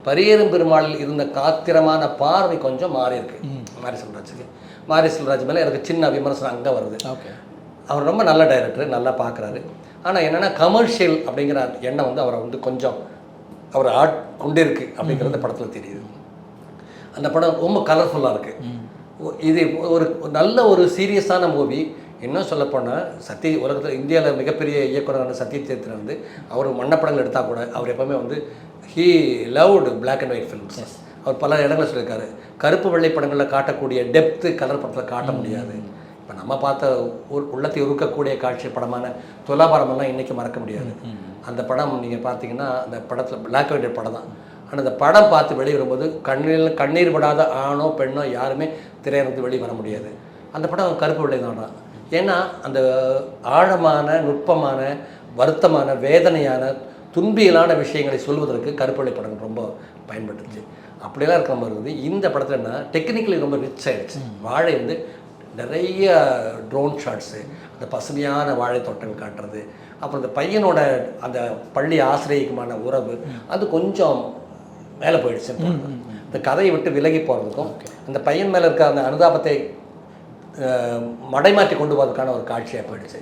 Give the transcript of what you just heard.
பரியேறும் பெருமாளில் இருந்த காத்திரமான பார்வை கொஞ்சம் மாறி இருக்கு மாரி செல்வராஜுக்கு. மாரி செல்வராஜ் மேலே எனக்கு சின்ன விமர்சனம் அங்கே வருது. ஓகே, அவர் ரொம்ப நல்ல டைரக்டர், நல்லா பார்க்குறாரு. ஆனால் என்னென்னா கமர்ஷியல் அப்படிங்கிற எண்ணம் வந்து அவரை வந்து கொஞ்சம் அவர் கொண்டே இருக்கு அப்படிங்கிறது படத்தில் தெரியுது. அந்த படம் ரொம்ப கலர்ஃபுல்லாக இருக்குது. இது ஒரு நல்ல ஒரு சீரியஸான மூவி. இன்னும் சொல்லப்போனால் உலகத்தில் இந்தியாவில் மிகப்பெரிய இயக்குனரான சத்யஜித் வந்து அவர் மன்னப்படங்கள் எடுத்தால் கூட அவர் எப்போவுமே வந்து he loved black and white films. அவர் பல இடங்களில் சொல்லியிருக்காரு, கருப்பு வெள்ளை படங்களில் காட்டக்கூடிய டெப்த்து கலர் படத்தில் காட்ட முடியாது. இப்போ நம்ம பார்த்த உள்ளத்தை உருக்கக்கூடிய காட்சி படமான துலாபாரமெல்லாம் இன்றைக்கி மறக்க முடியாது. அந்த படம் நீங்கள் பார்த்தீங்கன்னா அந்த படத்தில் பிளாக் அண்ட் ஒயிட் படம் தான். ஆனால் அந்த படம் பார்த்து வெளியே வரும்போது கண்ணீர் விடாத ஆணோ பெண்ணோ யாருமே திரையிலிருந்து வெளியே வர முடியாது. அந்த படம் கருப்பு வெள்ளை தான். ஏன்னா அந்த ஆழமான நுட்பமான வருத்தமான வேதனையான துன்பியலான விஷயங்களை சொல்வதற்கு கருப்பு வெள்ளை படங்கள் ரொம்ப பயன்பட்டுச்சு. அப்படியெல்லாம் இருக்கிற மாதிரி இருக்குது. இந்த படத்தில் என்ன டெக்னிக்கலி ரொம்ப ரிச் ஆகிடுச்சு. வாழை வந்து நிறைய ட்ரோன் ஷாட்ஸு, அந்த பசுமையான வாழை தோட்டங்கள் காட்டுறது, அப்புறம் இந்த பையனோட அந்த பள்ளி ஆசிரியக்குமான உறவு அது கொஞ்சம் மேலே போயிடுச்சு. இந்த கதையை விட்டு விலகி போகிறதுக்கும் அந்த பையன் மேலே இருக்க அந்த அனுதாபத்தை மடைமாற்றி கொண்டு போவதற்கான ஒரு காட்சியாக போயிடுச்சு.